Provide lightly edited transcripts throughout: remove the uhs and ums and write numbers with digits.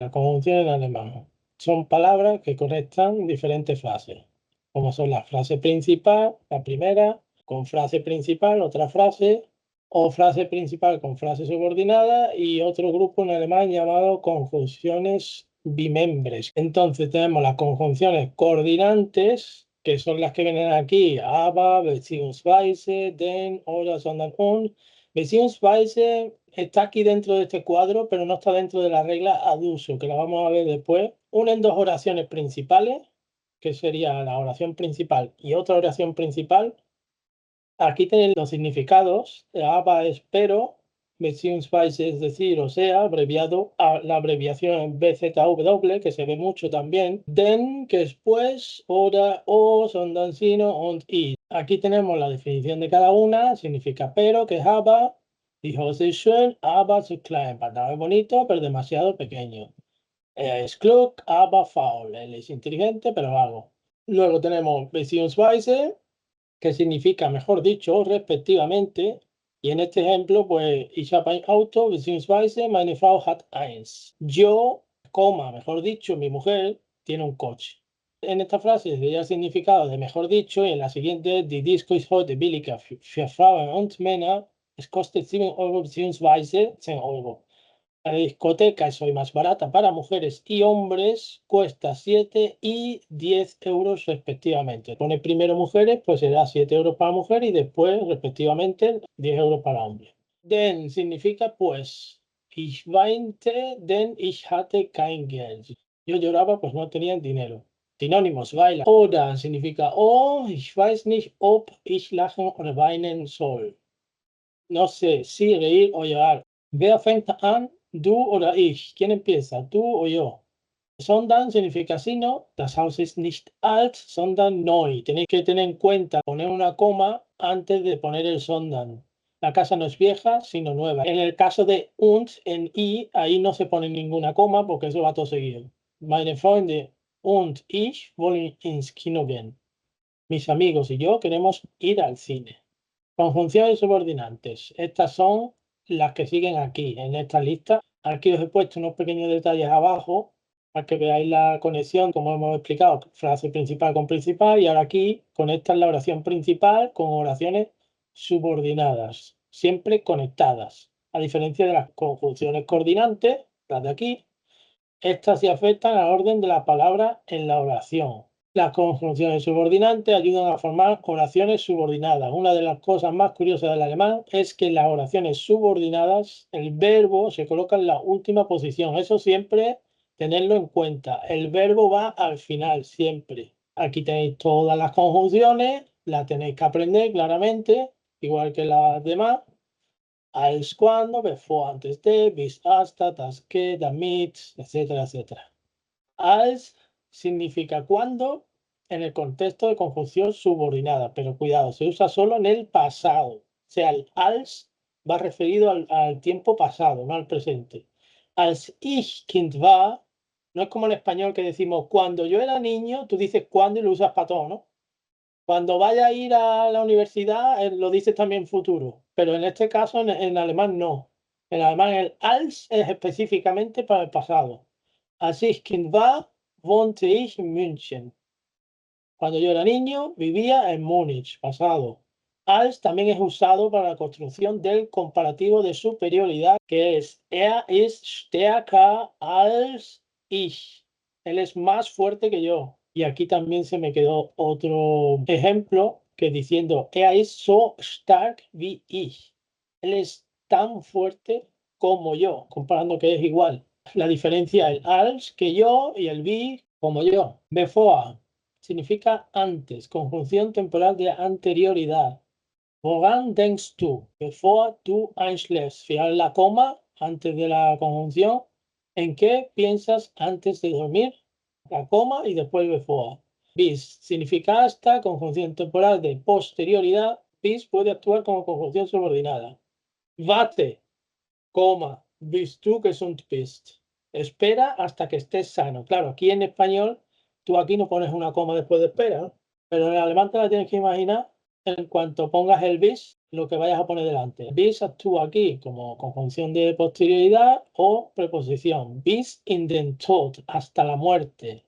La conjunción en alemán son palabras que conectan diferentes frases, como son la frase principal, la primera, con frase principal, otra frase, o frase principal con frase subordinada y otro grupo en alemán llamado conjunciones bimembres. Entonces tenemos las conjunciones coordinantes, que son las que vienen aquí, aber, beziehungsweise, denn, oder, sondern, und. Beziehungsweise está aquí dentro de este cuadro, pero no está dentro de la regla ad uso, que la vamos a ver después. Unen dos oraciones principales, que sería la oración principal y otra oración principal. Aquí tienen los significados. Aber es pero, beziehungsweise es decir, o sea, abreviado a la abreviación BZW, que se ve mucho también. Denn, que es pues, oder, o, sondern, sino, und, y. Aquí tenemos la definición de cada una. Significa pero, que es aber. Die Hose ist schön, aber zu klein. Pantalón es bonito, pero demasiado pequeño. Es klug, aber faul. Él es inteligente, pero vago. Luego tenemos beziehungsweise, que significa, mejor dicho, respectivamente. Y en este ejemplo, pues, ich habe ein Auto, beziehungsweise meine Frau hat eins. Yo, mejor dicho, mi mujer tiene un coche. En esta frase sería el significado de mejor dicho, y en la siguiente, die Disco ist heute billiger für Frauen und Männer. Es kostet 7 Euro beziehungsweise 10 Euro. La discoteca es hoy más barata para mujeres y hombres, cuesta 7 y 10 euros respectivamente. Pone primero mujeres, pues será 7 euros para mujer y después, respectivamente, 10 euros para hombre. Denn significa pues. Ich weinte, denn ich hatte kein Geld. Yo lloraba, pues no tenía dinero. Sinónimos, baila. Oder significa, oh, ich weiß nicht, ob ich lachen oder weinen soll. No sé si reír o llorar. Wer fängt an? ¿Du oder ich? ¿Quién empieza? ¿Tú o yo? Sondern significa sino, das Haus ist nicht alt, sondern neu. Tenéis que tener en cuenta poner una coma antes de poner el sondern. La casa no es vieja, sino nueva. En el caso de und, en i, ahí no se pone ninguna coma porque eso va todo seguido. Meine Freunde und ich wollen ins Kino gehen. Mis amigos y yo queremos ir al cine. Conjunciones subordinantes. Estas son las que siguen aquí, en esta lista. Aquí os he puesto unos pequeños detalles abajo para que veáis la conexión, como hemos explicado, frase principal con principal, y ahora aquí conectan la oración principal con oraciones subordinadas, siempre conectadas. A diferencia de las conjunciones coordinantes, las de aquí, estas sí afectan al orden de la palabra en la oración. Las conjunciones subordinantes ayudan a formar oraciones subordinadas. Una de las cosas más curiosas del alemán es que en las oraciones subordinadas el verbo se coloca en la última posición. Eso siempre tenerlo en cuenta. El verbo va al final, siempre. Aquí tenéis todas las conjunciones, las tenéis que aprender claramente, igual que las demás. Als cuando, bevor, antes de, bis hasta, das que, damit, etcétera, etcétera. Als significa cuando en el contexto de conjunción subordinada, pero cuidado, se usa solo en el pasado. O sea, el als va referido al tiempo pasado, no al presente. Als ich Kind war, no es como en español que decimos cuando yo era niño, tú dices cuando y lo usas para todo, ¿no? Cuando vaya a ir a la universidad, lo dices también futuro, pero en este caso en alemán no. En alemán el als es específicamente para el pasado. Als ich Kind war, wohnte ich in München. Cuando yo era niño, vivía en Múnich, pasado. Als también es usado para la construcción del comparativo de superioridad, que es er ist stärker als ich. Él es más fuerte que yo. Y aquí también se me quedó otro ejemplo que diciendo er ist so stark wie ich. Él es tan fuerte como yo, comparando que es igual. La diferencia el als que yo y el wie como yo. Bevor significa antes, conjunción temporal de anterioridad. Woran denkst du, bevor du einschläfst? Fijar la coma antes de la conjunción. ¿En qué piensas antes de dormir? La coma y después bevor. Bis significa hasta, conjunción temporal de posterioridad. Bis puede actuar como conjunción subordinada. Warte, coma, bis du gesund bist. Espera hasta que estés sano. Claro, aquí en español, tú aquí no pones una coma después de espera, ¿no? Pero en alemán te la tienes que imaginar. En cuanto pongas el bis, lo que vayas a poner delante. Bis actúa aquí como conjunción de posterioridad o preposición. Bis in den Tod, hasta la muerte.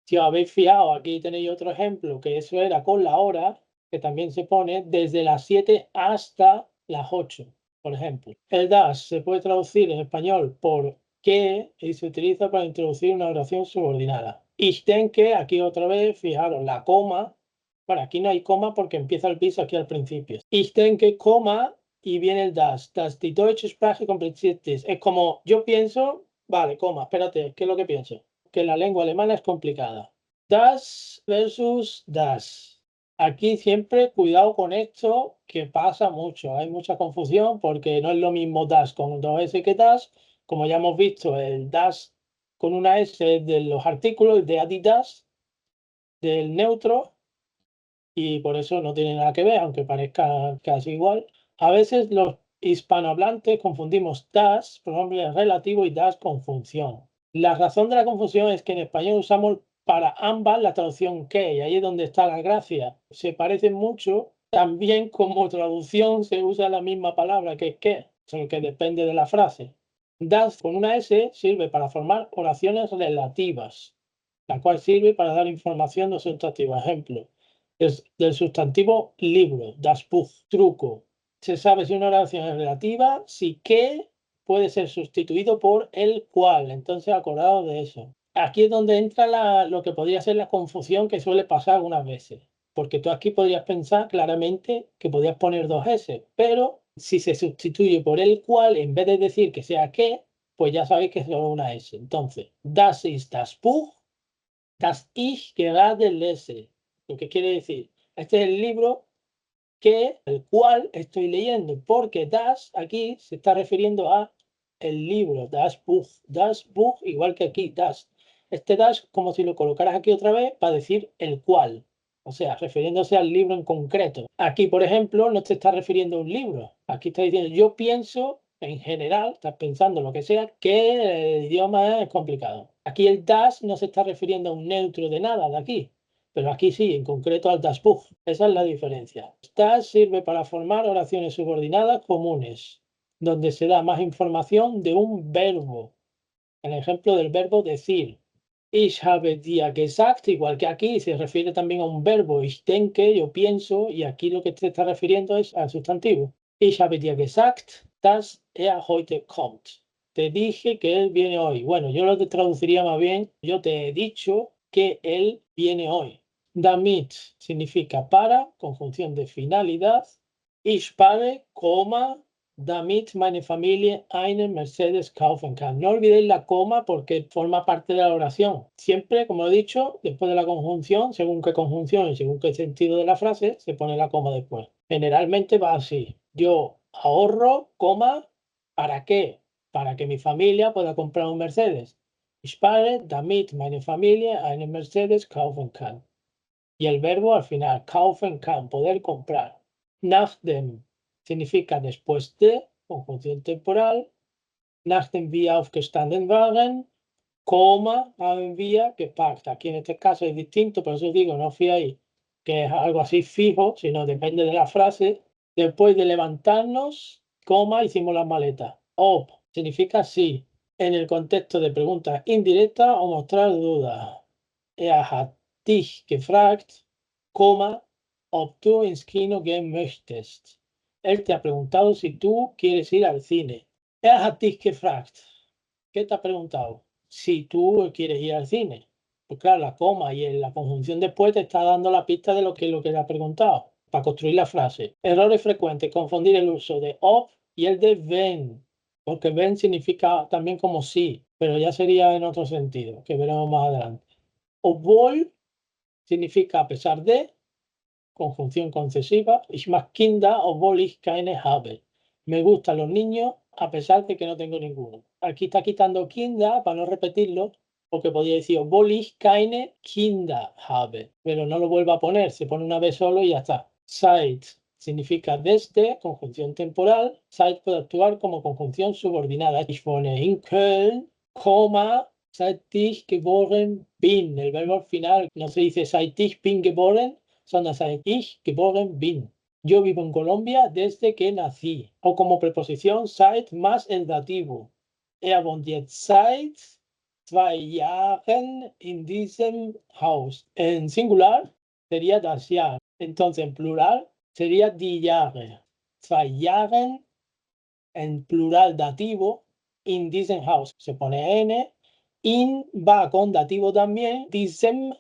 Si os habéis fijado, aquí tenéis otro ejemplo, que eso era con la hora, que también se pone desde las 7 hasta las 8, por ejemplo. El das se puede traducir en español por qué y se utiliza para introducir una oración subordinada. Ich denke, aquí otra vez, fijaros, la coma. Bueno, aquí no hay coma porque empieza el bis aquí al principio. Ich denke, coma, y viene el das. Das die deutsche Sprache kompliziert ist. Es como, yo pienso, vale, coma, espérate, ¿qué es lo que pienso? Que la lengua alemana es complicada. Das versus das. Aquí siempre cuidado con esto, que pasa mucho. Hay mucha confusión porque no es lo mismo das con dos S que das. Como ya hemos visto, el das con una S es de los artículos, de Adidas, del neutro, y por eso no tiene nada que ver, aunque parezca casi igual. A veces los hispanohablantes confundimos das, pronombre relativo, y das con función. La razón de la confusión es que en español usamos para ambas la traducción que, y ahí es donde está la gracia. Se parecen mucho, también como traducción se usa la misma palabra que es que, solo que depende de la frase. Das con una S sirve para formar oraciones relativas, la cual sirve para dar información de sustantivo. Ejemplo, del sustantivo libro, das Buch, truco. Se sabe si una oración es relativa, si que puede ser sustituido por el cual. Entonces, acordaos de eso. Aquí es donde entra lo que podría ser la confusión que suele pasar algunas veces. Porque tú aquí podrías pensar claramente que podrías poner dos S, pero si se sustituye por el cual, en vez de decir que sea que, pues ya sabéis que es solo una S. Entonces, das ist das Buch, das ich gerade lese. Lo que quiere decir, este es el libro el cual estoy leyendo, porque das aquí se está refiriendo a el libro, das Buch, igual que aquí, das. Este das, como si lo colocaras aquí otra vez, para decir el cual, o sea, refiriéndose al libro en concreto. Aquí, por ejemplo, no te está refiriendo a un libro, aquí está diciendo, yo pienso, en general, estás pensando lo que sea, que el idioma es complicado. Aquí el das no se está refiriendo a un neutro de nada, de aquí, pero aquí sí, en concreto al das Buch. Esa es la diferencia. Das sirve para formar oraciones subordinadas comunes, donde se da más información de un verbo. El ejemplo del verbo decir. Ich habe dir gesagt, igual que aquí, se refiere también a un verbo. Ich denke, yo pienso, y aquí lo que te está refiriendo es al sustantivo. Ich habe dir gesagt, dass er heute kommt. Te dije que él viene hoy. Bueno, yo lo traduciría más bien, yo te he dicho que él viene hoy. Damit significa para, conjunción de finalidad. Ich fahre, damit meine Familie einen Mercedes kaufen kann. No olvidéis la coma porque forma parte de la oración. Siempre, como he dicho, después de la conjunción, según qué conjunción y según qué sentido de la frase, se pone la coma después. Generalmente va así. Yo ahorro, ¿para qué? Para que mi familia pueda comprar un Mercedes. Ich spare, damit meine Familie einen Mercedes kaufen kann. Y el verbo al final, kaufen kann, poder comprar. Nachdem significa después de, conjunción temporal. Nachdem wir aufgestanden waren, haben wir gepackt. Aquí en este caso es distinto, por eso digo, no fiéis que es algo así fijo, sino depende de la frase. Después de levantarnos, hicimos las maletas. Ob significa sí, en el contexto de preguntas indirectas o mostrar dudas. Hat dich gefragt, ob du ins Kino gehen möchtest. Él te ha preguntado si tú quieres ir al cine. Hat dich gefragt. ¿Qué te ha preguntado? Si tú quieres ir al cine. Pues claro, la coma y la conjunción después te está dando la pista de lo que le ha preguntado para construir la frase. Errores frecuentes, confundir el uso de ob y el de wenn, porque wenn significa también como sí, pero ya sería en otro sentido, que veremos más adelante. Obwohl significa a pesar de, conjunción concesiva. Ich mag Kinder, obwohl ich keine habe. Me gustan los niños a pesar de que no tengo ninguno. Aquí está quitando Kinder para no repetirlo, porque podría decir obwohl ich keine Kinder habe, pero no lo vuelvo a poner, se pone una vez solo y ya está. Seit significa desde, conjunción temporal. Seit puede actuar como conjunción subordinada. Ich wohne in Köln, seit ich geboren bin. El verbo al final no se dice seit ich bin geboren, sondern seit ich geboren bin. Yo vivo en Colombia desde que nací. O como preposición seit más el dativo. Wohnt jetzt seit 2 Jahren in diesem Haus. En singular sería das Jahr. Entonces en plural sería die Jahre. 2 Jahren en plural dativo in diesem Haus. Se pone N. In va con dativo también. Diesem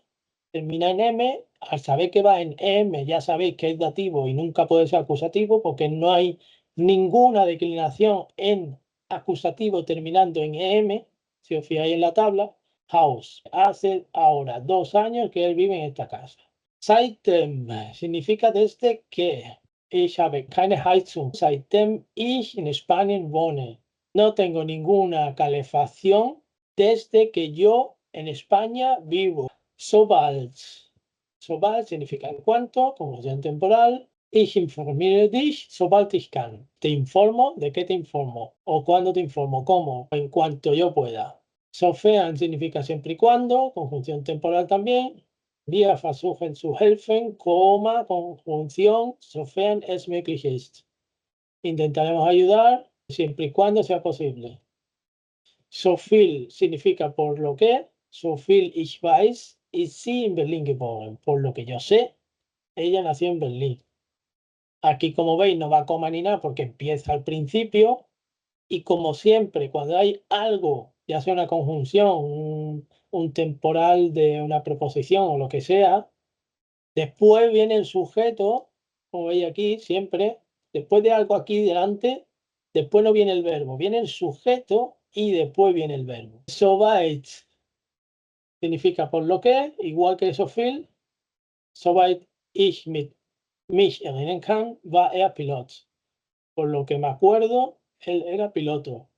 termina en M. Al saber que va en M, ya sabéis que es dativo y nunca puede ser acusativo porque no hay ninguna declinación en acusativo terminando en M. Si os fijáis en la tabla, Haus. Hace ahora 2 años que él vive en esta casa. Seitdem significa desde que. Ich habe keine Heizung, seitdem ich in Spanien wohne. No tengo ninguna calefacción desde que yo en España vivo. Sobald. Sobald significa en cuanto, conjunción temporal. Ich informiere dich, sobald ich kann. Te informo, ¿de qué te informo? O cuándo te informo, ¿cómo? En cuanto yo pueda. Sofern significa siempre y cuando, conjunción temporal también. Wir versuchen zu helfen, coma, conjunción, sofern es möglich ist. Intentaremos ayudar siempre y cuando sea posible. So viel significa por lo que, so viel ich weiß, ist sie in Berlin geboren. Por lo que yo sé, ella nació en Berlín. Aquí, como veis, no va coma ni nada porque empieza al principio. Y como siempre, cuando hay algo, ya sea una conjunción, un temporal de una preposición o lo que sea, después viene el sujeto, como veis aquí, siempre, después de algo aquí delante, después no viene el verbo, viene el sujeto y después viene el verbo. Soweit significa por lo que, igual que so viel. Soweit ich mich erinnern kann, war er Pilot. Por lo que me acuerdo, él era piloto.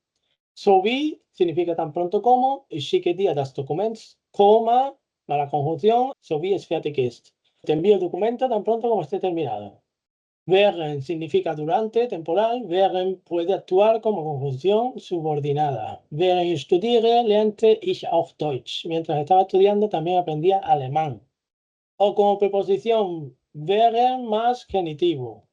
So wie significa tan pronto como, ich schicke dir das Dokument, coma, la conjunción, so wie es fertig ist. Te envío el documento tan pronto como esté terminado. Während significa durante, temporal. Während puede actuar como conjunción subordinada. Während ich studiere, lernte ich auch Deutsch. Mientras estaba estudiando, también aprendía alemán. O como preposición, während más genitivo.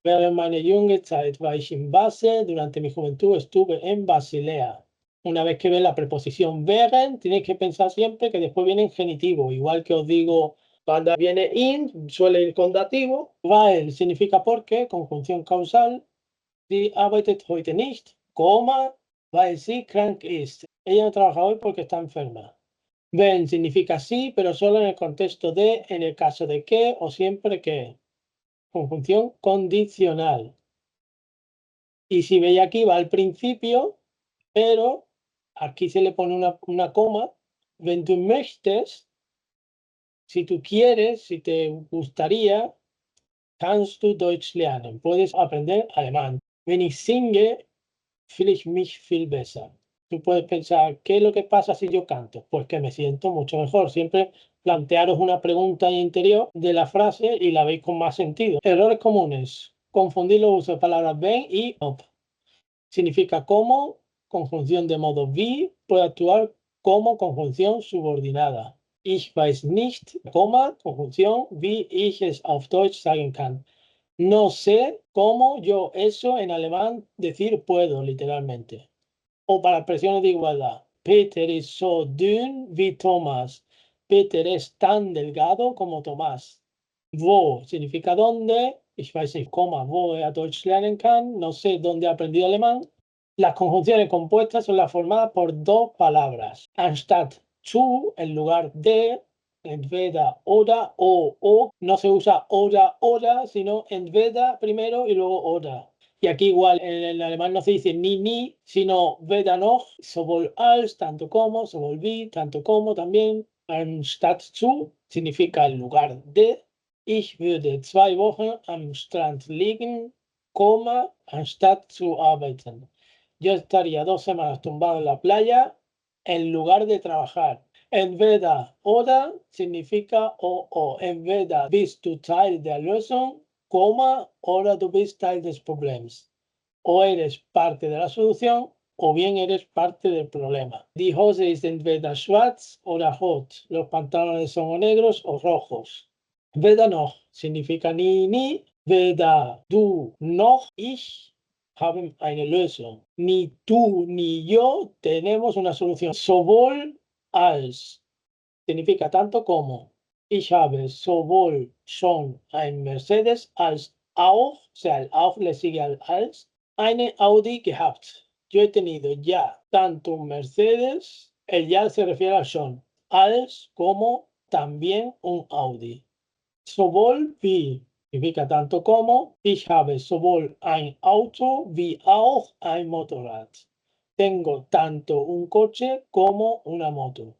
Während meiner junge Zeit war ich in Basel. Durante mi juventud estuve en Basilea. Una vez que ves la preposición während, tienes que pensar siempre que después viene en genitivo. Igual que os digo, cuando viene in, suele ir con dativo. Weil significa porque, conjunción causal. Sie arbeitet heute nicht, coma, weil sie krank ist. Ella no trabaja hoy porque está enferma. Wenn significa sí, pero solo en el contexto de, en el caso de que o siempre que. Conjunción condicional. Y si veis aquí va al principio, pero aquí se le pone una coma. Wenn du möchtest, si tú quieres, si te gustaría, kannst du Deutsch lernen. Puedes aprender alemán. Wenn ich singe, fühle ich mich viel besser. Tú puedes pensar, ¿qué es lo que pasa si yo canto? Pues que me siento mucho mejor. Siempre plantearos una pregunta interior de la frase y la veis con más sentido. Errores comunes. Confundir los usos de palabras ven y ob. Significa como, conjunción de modo wie, puede actuar como conjunción subordinada. Ich weiß nicht, coma, conjunción, wie ich es auf Deutsch sagen kann. No sé cómo yo eso en alemán decir puedo, literalmente. O para expresiones de igualdad. Peter is so dünn wie Thomas. Peter es tan delgado como Tomás. Wo significa dónde. Ich weiß nicht, wo er Deutsch lernen kann. No sé dónde ha aprendido alemán. Las conjunciones compuestas son las formadas por dos palabras. Anstatt zu, en lugar de, entweder oder o. No se usa oder, sino entweder primero y luego oder. Y aquí igual en el alemán no se dice ni, sino weder noch, sowohl als, tanto como, sowohl wie, tanto como también. Anstatt zu significa en lugar de. Ich würde 2 Wochen am Strand liegen, anstatt zu arbeiten. Yo estaría 2 semanas tumbado en la playa en lugar de trabajar. Entweder oder significa o. Entweder bist du Teil der Lösung, oder du bist Teil des Problems. O eres parte de la solución o bien eres parte del problema. Die Hose ist entweder schwarz oder rot. Los pantalones son o negros o rojos. Entweder noch significa ni, Weder du noch ich haben eine Lösung. Ni tú ni yo tenemos una solución. Sowohl als significa tanto como. Ich habe sowohl schon ein Mercedes als auch, o sea, el auch le sigue al als, eine Audi gehabt. Yo he tenido ya tanto un Mercedes, el ya se refiere al schon, als como también un Audi. Sowohl wie significa tanto como. Ich habe sowohl ein Auto wie auch ein Motorrad. Tengo tanto un coche como una moto.